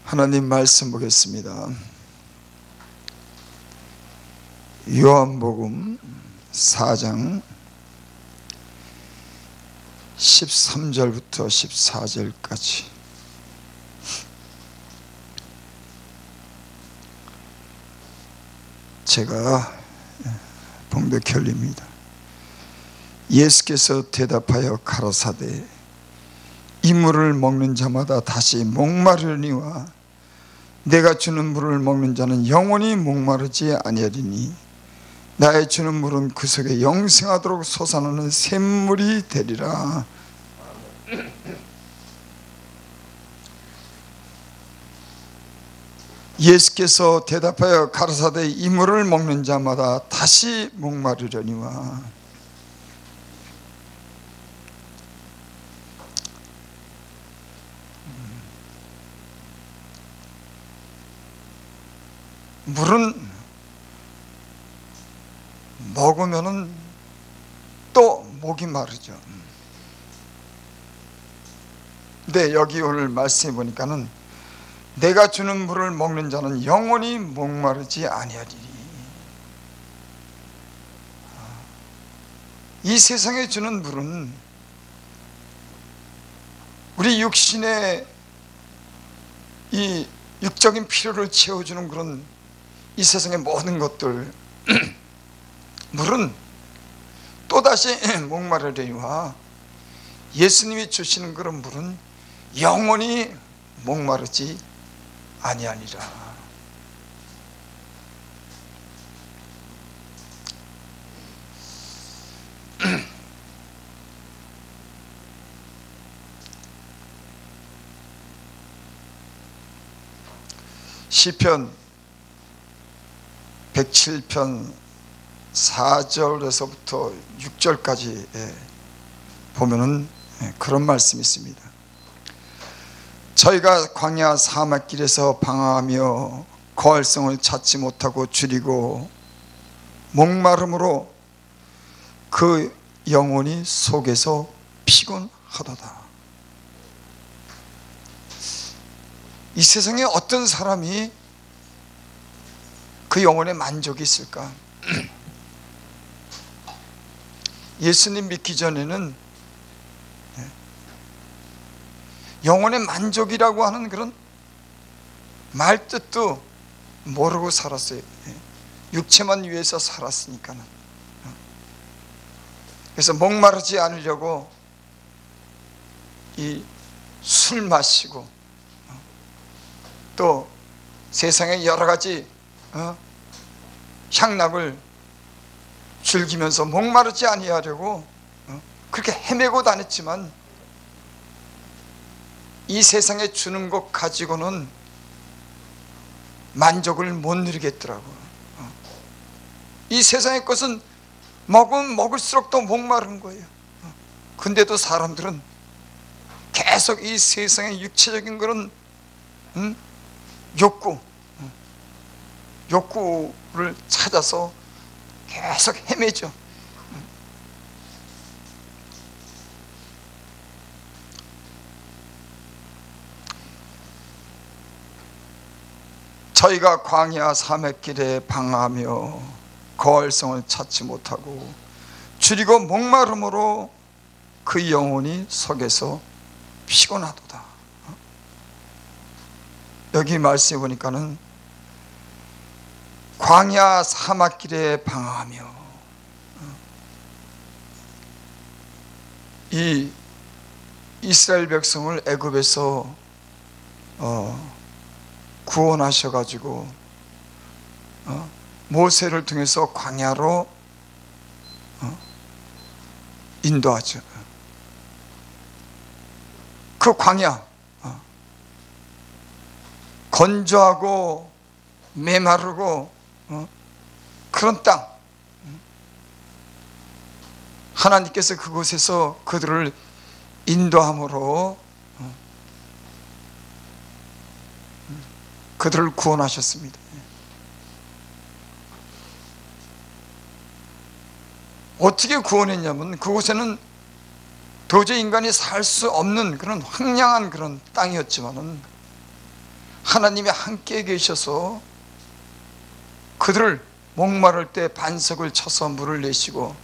하나님 말씀 보겠습니다. 요한복음 4장 13절부터 14절까지. 제가 봉독혈입니다. 예수께서 대답하여 가라사대 이 물을 먹는 자마다 다시 목마르니와 내가 주는 물을 먹는 자는 영원히 목마르지 아니하리니 나의 주는 물은 그 속에 영생하도록 솟아나는 샘물이 되리라. 예수께서 대답하여 가라사대 이 물을 먹는 자마다 다시 목마르려니와 물은 먹으면은 또 목이 마르죠. 근데 여기 오늘 말씀해 보니까는 내가 주는 물을 먹는 자는 영원히 목마르지 아니하리니. 이 세상에 주는 물은 우리 육신의 이 육적인 필요를 채워주는 그런 이 세상의 모든 것들 물은 또다시 목마르려니와 예수님이 주시는 그런 물은 영원히 목마르지 아니하니라. 시편 107편 4절에서부터 6절까지 보면은 그런 말씀이 있습니다. 저희가 광야 사막길에서 방황하며 거할성을 찾지 못하고 줄이고 목마름으로 그 영혼이 속에서 피곤하도다. 이 세상에 어떤 사람이 그 영혼에 만족이 있을까? 예수님 믿기 전에는 영혼의 만족이라고 하는 그런 말뜻도 모르고 살았어요. 육체만 위해서 살았으니까는. 그래서 목마르지 않으려고 이 술 마시고 또 세상의 여러 가지 향락을 즐기면서 목마르지 아니하려고 그렇게 헤매고 다녔지만 이 세상에 주는 것 가지고는 만족을 못 누리겠더라고요. 이 세상의 것은 먹으면 먹을수록 더 목마른 거예요. 근데도 사람들은 계속 이 세상의 육체적인 그런 욕구를 찾아서 계속 헤매죠. 저희가 광야 사막길에 방황하며 거할성을 찾지 못하고 줄이고 목마름으로 그 영혼이 속에서 피곤하도다. 여기 말씀해 보니까는 광야 사막길에 방황하며 이 이스라엘 백성을 애굽에서 구원하셔가지고 모세를 통해서 광야로 인도하죠. 그 광야 건조하고 메마르고 그런 땅, 하나님께서 그곳에서 그들을 인도함으로 그들을 구원하셨습니다. 어떻게 구원했냐면 그곳에는 도저히 인간이 살 수 없는 그런 황량한 그런 땅이었지만은 하나님이 함께 계셔서 그들을 목마를 때 반석을 쳐서 물을 내시고,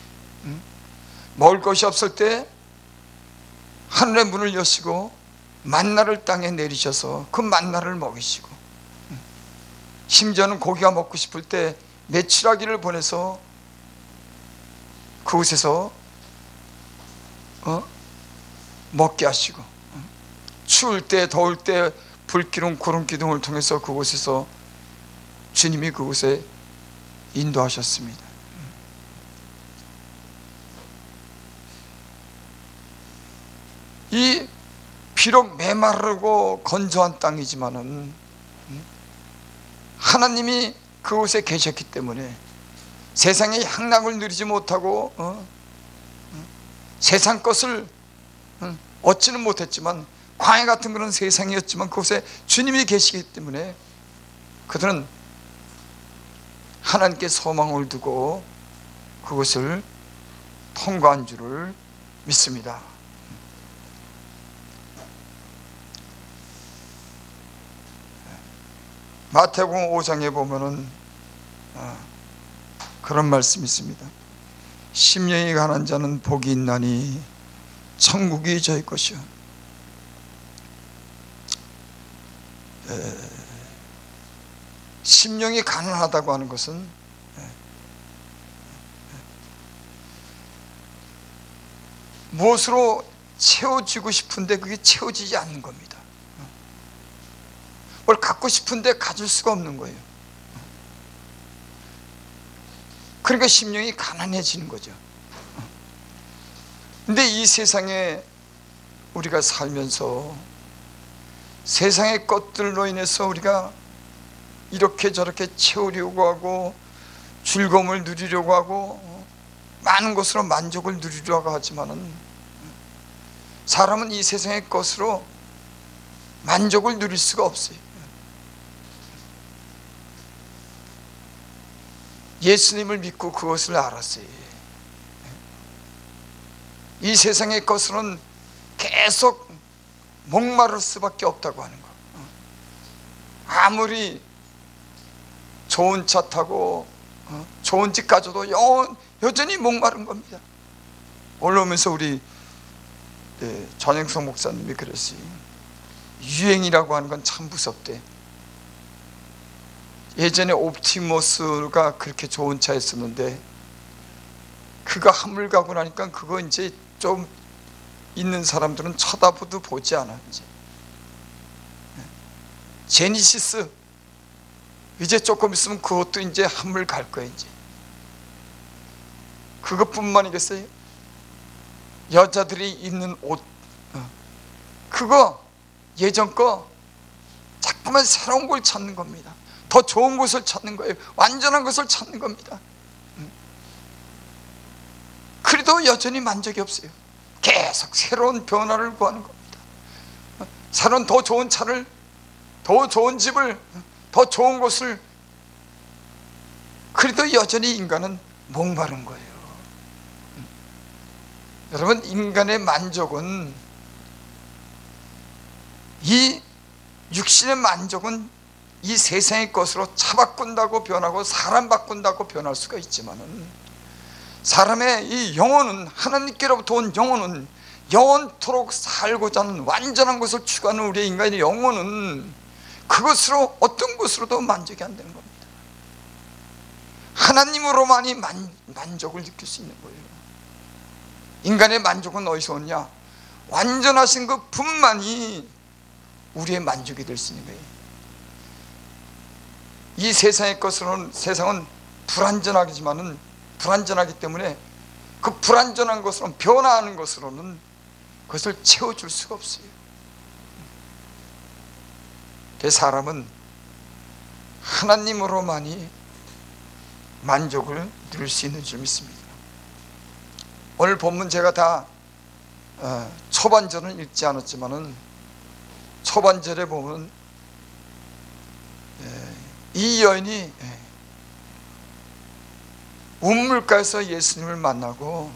먹을 것이 없을 때 하늘의 문을 여시고 만나를 땅에 내리셔서 그 만나를 먹이시고, 심지어는 고기가 먹고 싶을 때 메추라기를 보내서 그곳에서 먹게 하시고, 추울 때 더울 때 불기둥 구름기둥을 통해서 그곳에서 주님이 그곳에 인도하셨습니다. 이 비록 메마르고 건조한 땅이지만은 하나님이 그곳에 계셨기 때문에 세상의 향락을 누리지 못하고 세상 것을 얻지는 못했지만, 광야 같은 그런 세상이었지만 그곳에 주님이 계시기 때문에 그들은 하나님께 소망을 두고 그것을 통과한 줄을 믿습니다. 마태복음 5장에 보면은 그런 말씀이 있습니다. 심령이 가난한 자는 복이 있나니 천국이 저희 것이요. 심령이 가난하다고 하는 것은 무엇으로 채워지고 싶은데 그게 채워지지 않는 겁니다. 뭘 갖고 싶은데 가질 수가 없는 거예요. 그러니까 심령이 가난해지는 거죠. 근데 이 세상에 우리가 살면서 세상의 것들로 인해서 우리가 이렇게 저렇게 채우려고 하고 즐거움을 누리려고 하고 많은 것으로 만족을 누리려고 하지만은, 사람은 이 세상의 것으로 만족을 누릴 수가 없어요. 예수님을 믿고 그것을 알았어요. 이 세상의 것으로는 계속 목마를 수밖에 없다고 하는 거. 아무리 좋은 차 타고 좋은 집 가져도 여전히 목마른 겁니다. 올라오면서 우리 전영석 목사님이 그랬어요. 유행이라고 하는 건 참 무섭대. 예전에 옵티머스가 그렇게 좋은 차였었는데 그가 한물 가고 나니까 그거 이제 좀 있는 사람들은 쳐다보도 보지 않아. 이제 제니시스 이제 조금 있으면 그것도 이제 한물 갈 거예요. 이제 그것뿐만이겠어요? 여자들이 입는 옷, 그거 예전 거 자꾸만 새로운 걸 찾는 겁니다. 더 좋은 것을 찾는 거예요. 완전한 것을 찾는 겁니다. 그래도 여전히 만족이 없어요. 계속 새로운 변화를 구하는 겁니다. 새로운 더 좋은 차를, 더 좋은 집을, 더 좋은 곳을. 그래도 여전히 인간은 목마른 거예요. 여러분, 인간의 만족은, 이 육신의 만족은 이 세상의 것으로 차 바꾼다고 변하고 사람 바꾼다고 변할 수가 있지만은, 사람의 이 영혼은, 하나님께로부터 온 영혼은, 영원토록 살고자 하는 완전한 것을 추구하는 우리의 인간의 영혼은 그것으로 어떤 것으로도 만족이 안 되는 겁니다. 하나님으로만이 만족을 느낄 수 있는 거예요. 인간의 만족은 어디서 오느냐? 완전하신 그 분만이 우리의 만족이 될 수 있는 거예요. 이 세상의 것으로는, 세상은 불완전하기 때문에 그 불완전한 것으로는, 변화하는 것으로는 그것을 채워줄 수가 없어요. 그 사람은 하나님으로만이 만족을 누릴 수 있는 줄 믿습니다. 오늘 본문 제가 다 초반절은 읽지 않았지만은, 초반절에 보면 이 여인이 운물가에서 예수님을 만나고,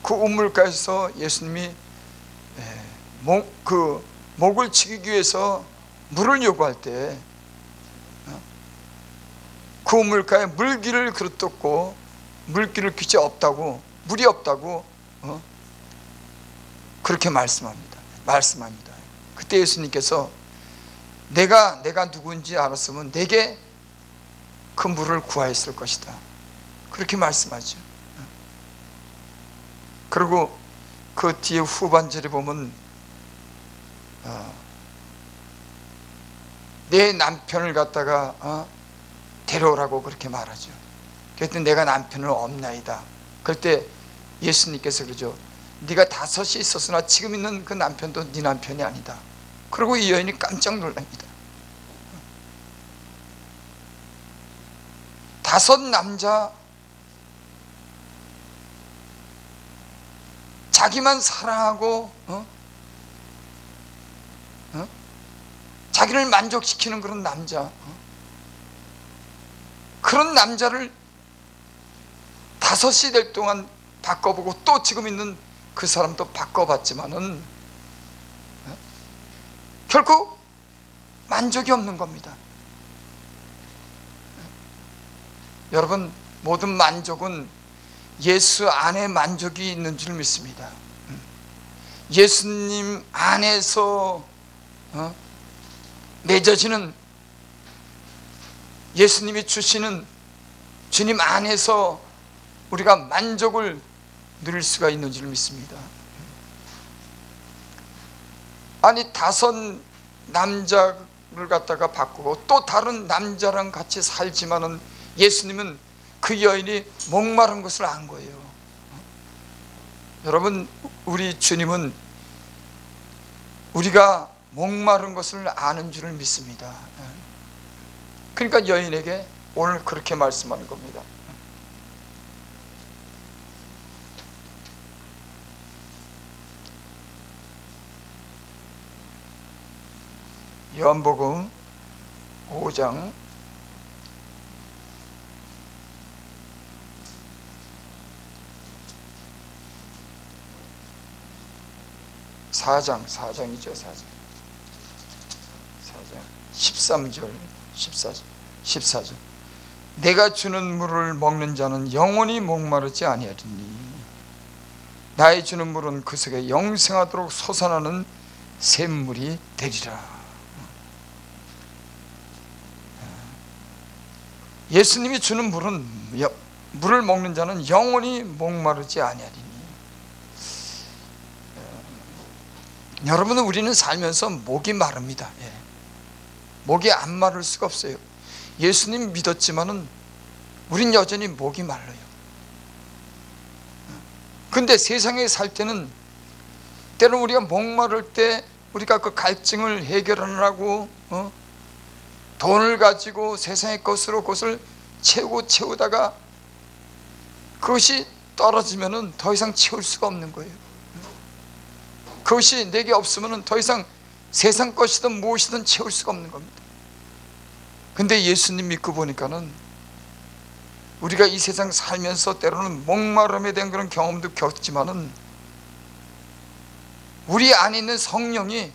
그 운물가에서 예수님이 목을 치기 위해서 물을 요구할 때 그 우물가에 물기를 그릇뒀고 물기를 귀지 없다고, 물이 없다고 그렇게 말씀합니다. 그때 예수님께서 내가 누구인지 알았으면 내게 그 물을 구하였을 것이다, 그렇게 말씀하죠. 그리고 그 뒤에 후반절에 보면 내 남편을 갖다가 데려오라고 그렇게 말하죠. 그랬더니 내가 남편은 없나이다. 그럴 때 예수님께서 그러죠. 네가 5이 있었으나 지금 있는 그 남편도 네 남편이 아니다. 그리고 이 여인이 깜짝 놀랍니다. 5 남자, 자기만 사랑하고 자기를 만족시키는 그런 남자, 그런 남자를 5이 될 동안 바꿔보고 또 지금 있는 그 사람도 바꿔봤지만은 결국 만족이 없는 겁니다. 여러분, 모든 만족은 예수 안에 만족이 있는 줄 믿습니다. 예수님 안에서 맺어지는, 예수님이 주시는 주님 안에서 우리가 만족을 누릴 수가 있는 줄 믿습니다. 아니 5 남자를 갖다가 바꾸고 또 다른 남자랑 같이 살지만은 예수님은 그 여인이 목마른 것을 안 거예요. 여러분, 우리 주님은 우리가 목마른 것을 아는 줄을 믿습니다. 그러니까 여인에게 오늘 그렇게 말씀하는 겁니다. 요한복음 5장 4장이죠. 13절 14절 내가 주는 물을 먹는 자는 영원히 목마르지 아니하리니 나의 주는 물은 그 속에 영생하도록 솟아나는 샘물이 되리라. 예수님이 주는 물을 먹는 자는 영원히 목마르지 아니하리니. 여러분, 우리는 살면서 목이 마릅니다. 목이 안 마를 수가 없어요. 예수님 믿었지만은 우린 여전히 목이 말라요. 근데 세상에 살 때는 때로는 우리가 목마를 때 우리가 그 갈증을 해결하느라고 돈을 가지고 세상의 것으로 그것을 채우다가 그것이 떨어지면은 더 이상 채울 수가 없는 거예요. 그것이 내게 없으면은 더 이상 세상 것이든 무엇이든 채울 수가 없는 겁니다. 근데 예수님 믿고 보니까는 우리가 이 세상 살면서 때로는 목마름에 대한 그런 경험도 겪지만은 우리 안에 있는 성령이,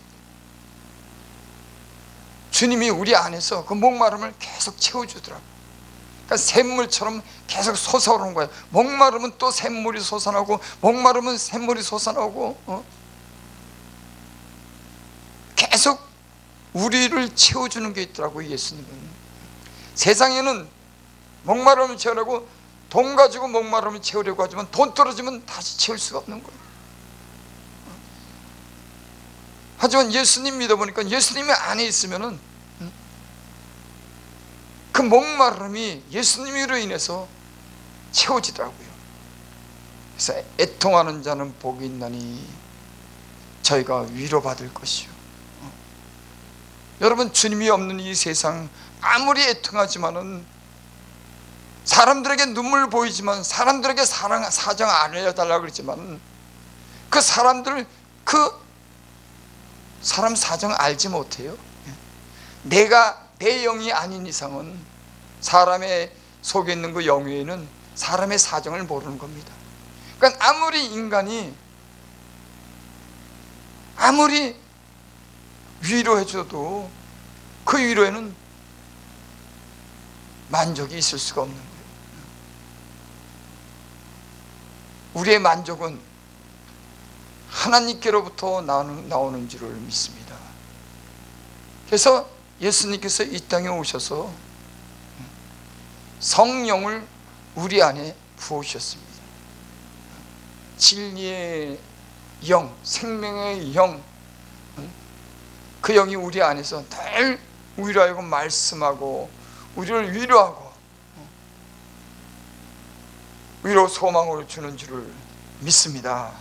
주님이 우리 안에서 그 목마름을 계속 채워주더라고요. 그러니까 샘물처럼 계속 솟아오르는 거예요. 목마르면 또 샘물이 솟아나고, 목마르면 샘물이 솟아나오고, 계속 우리를 채워주는 게 있더라고요. 예수님은 세상에는 목마름을 채우려고 돈 가지고 목마름을 채우려고 하지만 돈 떨어지면 다시 채울 수가 없는 거예요. 하지만 예수님 믿어보니까 예수님이 안에 있으면은 그 목마름이 예수님으로 인해서 채워지더라고요. 그래서 애통하는 자는 복이 있나니 저희가 위로받을 것이요. 여러분, 주님이 없는 이 세상 아무리 애통하지만은, 사람들에게 눈물 보이지만, 사람들에게 사정 안 알려달라고 그랬지만 그 사람들, 그 사람 사정 알지 못해요. 내가 내 영이 아닌 이상은 사람의 속에 있는 그 영에는 사람의 사정을 모르는 겁니다. 그러니까 아무리 인간이 아무리 위로해줘도 그 위로에는 만족이 있을 수가 없는 거예요. 우리의 만족은 하나님께로부터 나오는 줄을 믿습니다. 그래서 예수님께서 이 땅에 오셔서 성령을 우리 안에 부으셨습니다. 진리의 영, 생명의 영, 그 영이 우리 안에서 늘 우리로 하여금 말씀하고 우리를 위로하고 위로 소망을 주는 줄을 믿습니다.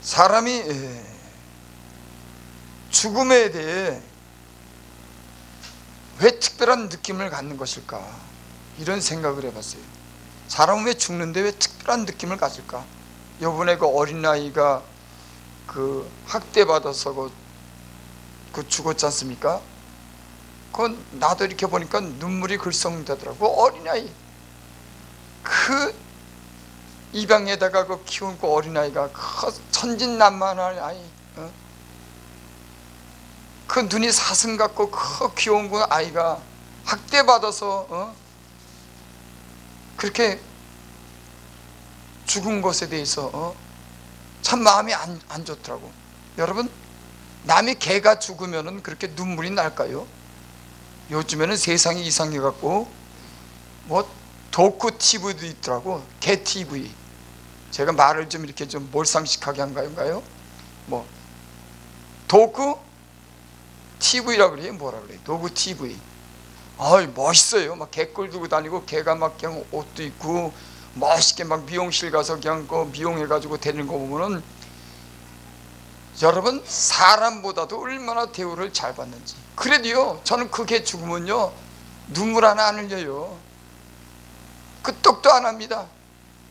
사람이 죽음에 대해 왜 특별한 느낌을 갖는 것일까? 이런 생각을 해봤어요. 사람은 왜 죽는데 왜 특별한 느낌을 가질까? 요번에 그 어린아이가 그 학대받아서 그 죽었지 않습니까? 그건 나도 이렇게 보니까 눈물이 글썽되더라고. 어린아이, 그 입양에다가 그 키운 그 어린아이가 그 천진난만한 아이, 그 눈이 사슴 같고 그 귀여운 그 아이가 학대받아서 그렇게 죽은 것에 대해서 참 마음이 안 좋더라고. 여러분, 남의 개가 죽으면은 그렇게 눈물이 날까요? 요즘에는 세상이 이상해 갖고 뭐 도쿠 TV도 있더라고. 개 TV. 제가 말을 좀 이렇게 좀 몰상식하게 한 건가요? 뭐 도쿠 TV라고 그래요? 뭐라 그래요? 도구 TV. 멋있어요. 막 개꿀 두고 다니고, 개가 막 그냥 옷도 입고 멋있게 막 미용실 가서 그냥 그 미용해가지고 되는 거 보면은, 여러분, 사람보다도 얼마나 대우를 잘 받는지. 그래도요, 저는 그 개 죽으면요 눈물 하나 안 흘려요. 끄떡도 안 합니다.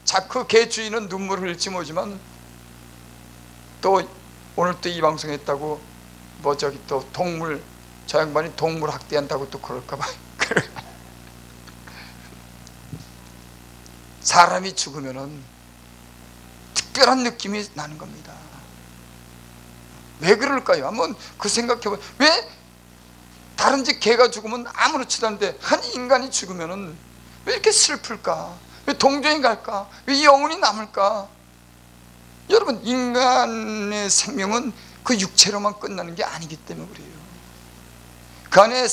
자, 그 개 주인은 눈물을 흘릴지 모르지만, 또 오늘 또 이 방송 했다고 뭐 저기 또 동물, 저 양반이 동물 학대한다고 또 그럴까봐. 사람이 죽으면은 특별한 느낌이 나는 겁니다. 왜 그럴까요? 한번 그 생각해봐요. 왜 다른 집 개가 죽으면 아무렇지도 않은데 한 인간이 죽으면은 왜 이렇게 슬플까? 왜 동정이 갈까? 왜 영혼이 남을까? 여러분, 인간의 생명은 그 육체로만 끝나는 게 아니기 때문에 그래요. 그 안에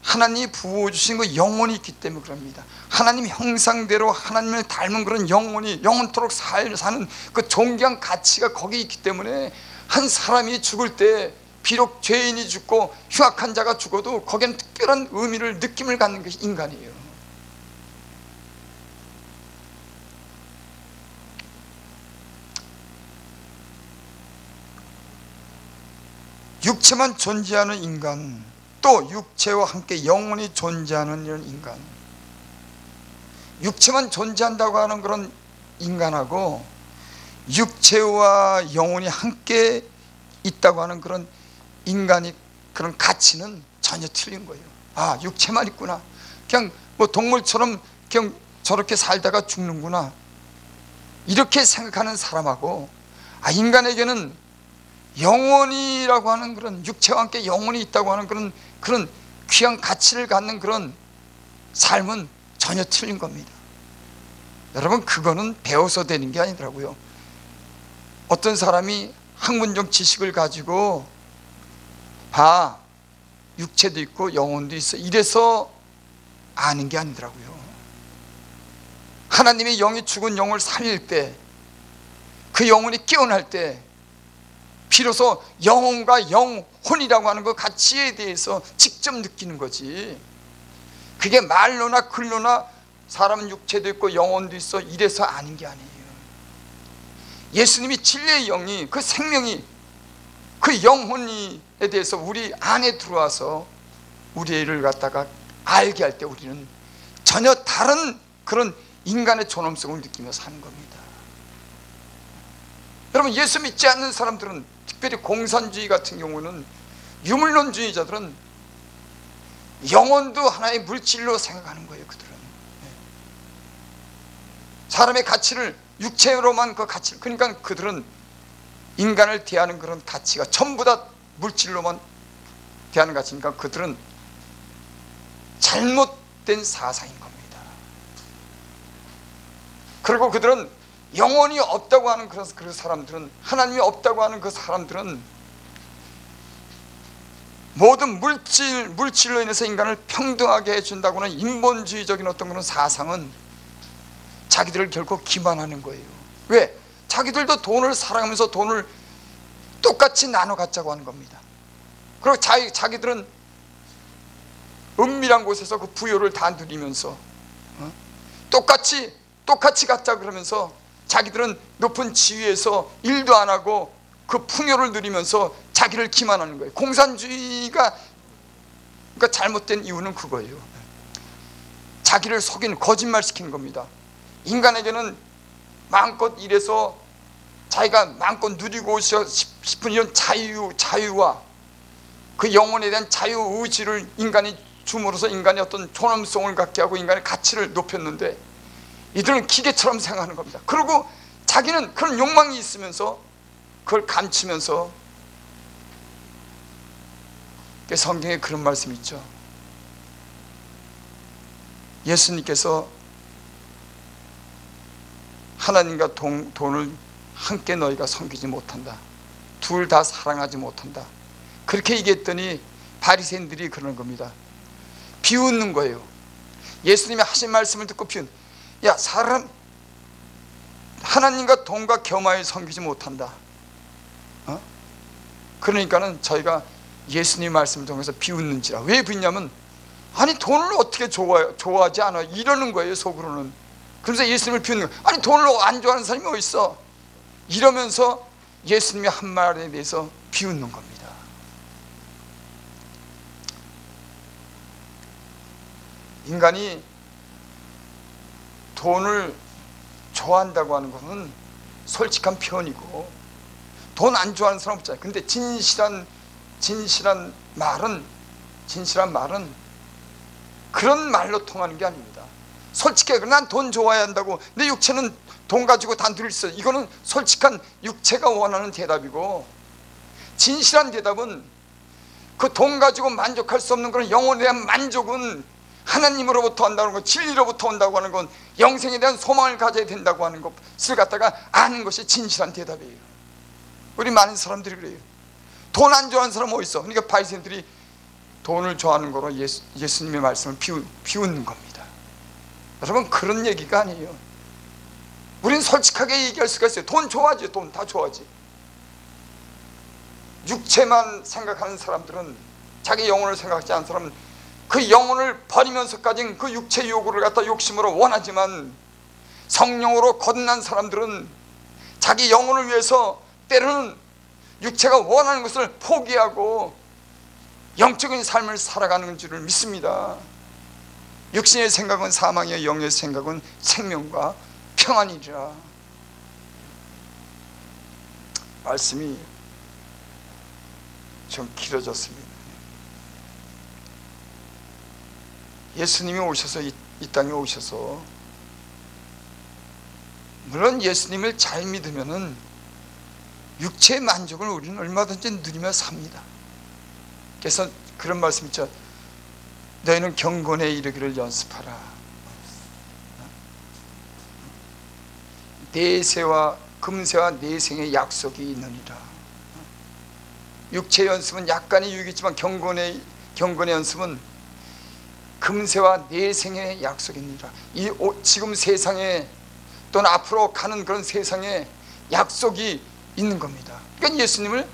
하나님이 부어주신 그 영혼이 있기 때문에 그럽니다. 하나님 형상대로 하나님을 닮은 그런 영혼이 영원토록 사는 그 존귀한 가치가 거기에 있기 때문에, 한 사람이 죽을 때 비록 죄인이 죽고 흉악한 자가 죽어도 거기에는 특별한 의미를, 느낌을 갖는 것이 인간이에요. 육체만 존재하는 인간, 또 육체와 함께 영혼이 존재하는 이런 인간, 육체만 존재한다고 하는 그런 인간하고 육체와 영혼이 함께 있다고 하는 그런 인간이, 그런 가치는 전혀 틀린 거예요. 아, 육체만 있구나, 그냥 뭐 동물처럼 그냥 저렇게 살다가 죽는구나, 이렇게 생각하는 사람하고, 아, 인간에게는 영혼이라고 하는 그런, 육체와 함께 영혼이 있다고 하는 그런 귀한 가치를 갖는 그런 삶은 전혀 틀린 겁니다. 여러분, 그거는 배워서 되는 게 아니더라고요. 어떤 사람이 학문적 지식을 가지고 육체도 있고 영혼도 있어, 이래서 아는 게 아니더라고요. 하나님의 영이 죽은 영을 살릴 때, 그 영혼이 깨어날 때 비로소 영혼과 영혼이라고 하는 그 가치에 대해서 직접 느끼는 거지, 그게 말로나 글로나 사람은 육체도 있고 영혼도 있어 이래서 아는 게 아니에요. 예수님이 진리의 영이, 그 생명이, 그 영혼에 대해서 우리 안에 들어와서 우리를 갖다가 알게 할 때 우리는 전혀 다른 그런 인간의 존엄성을 느끼며 사는 겁니다. 여러분, 예수 믿지 않는 사람들은, 특별히 공산주의 같은 경우는, 유물론주의자들은 영혼도 하나의 물질로 생각하는 거예요. 그들은 사람의 가치를 육체로만 그 가치를, 그러니까 그들은 인간을 대하는 그런 가치가 전부 다 물질로만 대하는 가치니까 그들은 잘못된 사상인 겁니다. 그리고 그들은 영혼이 없다고 하는 그 사람들은, 하나님이 없다고 하는 그 사람들은 모든 물질로 인해서 인간을 평등하게 해준다고 하는 인본주의적인 어떤 그런 사상은 자기들을 결코 기만하는 거예요. 왜? 자기들도 돈을 사랑하면서 돈을 똑같이 나눠 갖자고 하는 겁니다. 그리고 자기들은 은밀한 곳에서 그 부요를 다 누리면서 똑같이 갖자 그러면서 자기들은 높은 지위에서 일도 안 하고 그 풍요를 누리면서 자기를 기만하는 거예요. 공산주의가 그러니까 잘못된 이유는 그거예요. 자기를 속이는, 거짓말시키는 겁니다. 인간에게는 마음껏 일해서 자기가 마음껏 누리고 싶은 이런 자유와 그 영혼에 대한 자유의지를 인간이 줌으로써 인간의 어떤 존엄성을 갖게 하고 인간의 가치를 높였는데, 이들은 기계처럼 생각하는 겁니다. 그리고 자기는 그런 욕망이 있으면서 그걸 감추면서, 성경에 그런 말씀이 있죠. 예수님께서 하나님과 돈을 함께 너희가 섬기지 못한다, 둘 다 사랑하지 못한다, 그렇게 얘기했더니 바리새인들이 그러는 겁니다. 비웃는 거예요. 예수님이 하신 말씀을 듣고 야, 사람 하나님과 돈과 겸하여 섬기지 못한다. 그러니까는 저희가 예수님 말씀을 통해서 비웃는지라. 왜 비웃냐면, 아니 돈을 어떻게 좋아하지 않아, 이러는 거예요, 속으로는. 그래서 예수님을 비웃는 거예요. 아니 돈을 안 좋아하는 사람이 어디 있어, 이러면서 예수님이 한 말에 대해서 비웃는 겁니다. 인간이 돈을 좋아한다고 하는 것은 솔직한 표현이고, 돈 안 좋아하는 사람 없잖아요. 근데 진실한 말은 그런 말로 통하는 게 아닙니다. 솔직해. 난 돈 좋아해야 한다고, 내 육체는 돈 가지고 다 누릴 수 있어, 이거는 솔직한 육체가 원하는 대답이고, 진실한 대답은 그 돈 가지고 만족할 수 없는 그런 영혼에 대한 만족은 하나님으로부터 온다는 것, 진리로부터 온다고 하는 건, 영생에 대한 소망을 가져야 된다고 하는 것을 갖다가 아는 것이 진실한 대답이에요. 우리 많은 사람들이 그래요. 돈 안 좋아하는 사람 어디 있어? 그러니까 바리새인들이 돈을 좋아하는 거로 예수님의 말씀을 비웃는 겁니다. 여러분, 그런 얘기가 아니에요. 우린 솔직하게 얘기할 수가 있어요. 돈 좋아하지, 돈 다 좋아하지. 육체만 생각하는 사람들은, 자기 영혼을 생각하지 않는 사람은 그 영혼을 버리면서까지 그 육체 요구를 갖다 욕심으로 원하지만, 성령으로 거듭난 사람들은 자기 영혼을 위해서 때로는 육체가 원하는 것을 포기하고 영적인 삶을 살아가는 줄을 믿습니다. 육신의 생각은 사망이요 영의 생각은 생명과 평안이리라. 말씀이 좀 길어졌습니다. 예수님이 오셔서 이 땅에 오셔서, 물론 예수님을 잘 믿으면은 육체의 만족을 우리는 얼마든지 누리며 삽니다. 그래서 그런 말씀 있죠. 너희는 경건에 이르기를 연습하라. 내세와 금세와 내생의 약속이 있느니라. 육체 연습은 약간의 유익이지만 경건의 연습은 금세와 내생의 약속입니다. 지금 세상에 또는 앞으로 가는 그런 세상에 약속이 있는 겁니다. 그러니까 예수님을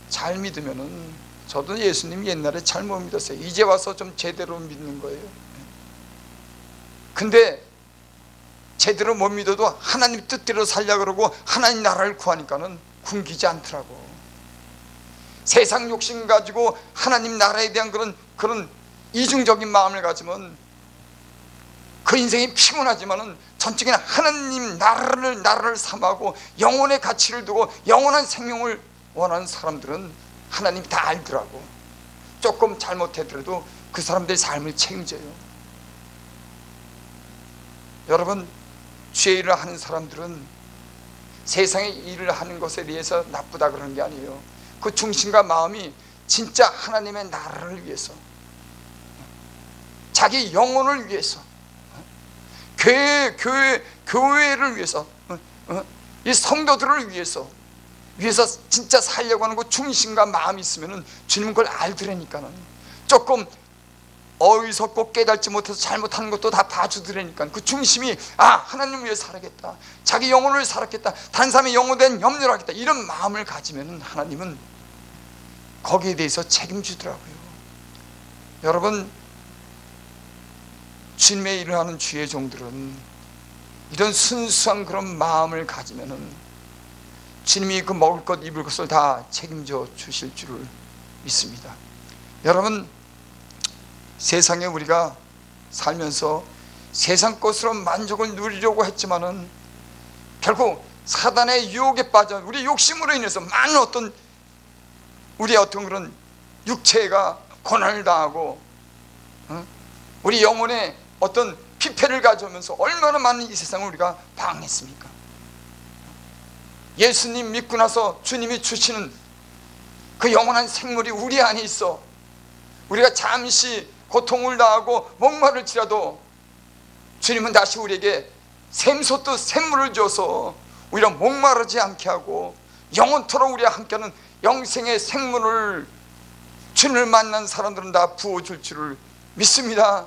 잘 믿으면은, 저도 예수님 옛날에 잘 못 믿었어요. 이제 와서 좀 제대로 믿는 거예요. 근데 제대로 못 믿어도 하나님 뜻대로 살려고 그러고 하나님 나라를 구하니까는 굶기지 않더라고. 세상 욕심 가지고 하나님 나라에 대한 그런 이중적인 마음을 가지면 그 인생이 피곤하지만은 전적인 하나님 나라를 삼하고 영혼의 가치를 두고 영원한 생명을 원하는 사람들은 하나님이 다 알더라고. 조금 잘못했더라도 그 사람들의 삶을 책임져요. 여러분, 주의 일을 하는 사람들은 세상의 일을 하는 것에 대해서 나쁘다 그러는 게 아니에요. 그 중심과 마음이 진짜 하나님의 나라를 위해서, 자기 영혼을 위해서, 교회를 위해서, 이 성도들을 위해서 진짜 살려고 하는 그 중심과 마음이 있으면 주님은 그걸 알더라니까는. 조금 어리석고 깨닫지 못해서 잘못하는 것도 다 봐주더라니까. 그 중심이 하나님을 위해 살아겠다, 자기 영혼을 살았겠다, 다른 사람의 영혼에 대한 염려를 하겠다, 이런 마음을 가지면 하나님은 거기에 대해서 책임지더라고요. 여러분, 주님의 일을 하는 주의 종들은 이런 순수한 그런 마음을 가지면은 주님이 그 먹을 것 입을 것을 다 책임져 주실 줄을 믿습니다. 여러분, 세상에 우리가 살면서 세상 것으로 만족을 누리려고 했지만은 결국 사단의 유혹에 빠져 우리 욕심으로 인해서 많은 어떤 우리의 어떤 그런 육체가 고난을 당하고 우리 영혼에 어떤 피폐를 가져오면서 얼마나 많은 이 세상을 우리가 방황했습니까? 예수님 믿고 나서 주님이 주시는 그 영원한 생물이 우리 안에 있어 우리가 잠시 고통을 당하고 목마를지라도 주님은 다시 우리에게 샘솟듯 샘물을 줘서 우리가 목마르지 않게 하고 영원토록 우리와 함께하는 영생의 생물을 주님을 만난 사람들은 다 부어줄 줄을 믿습니다.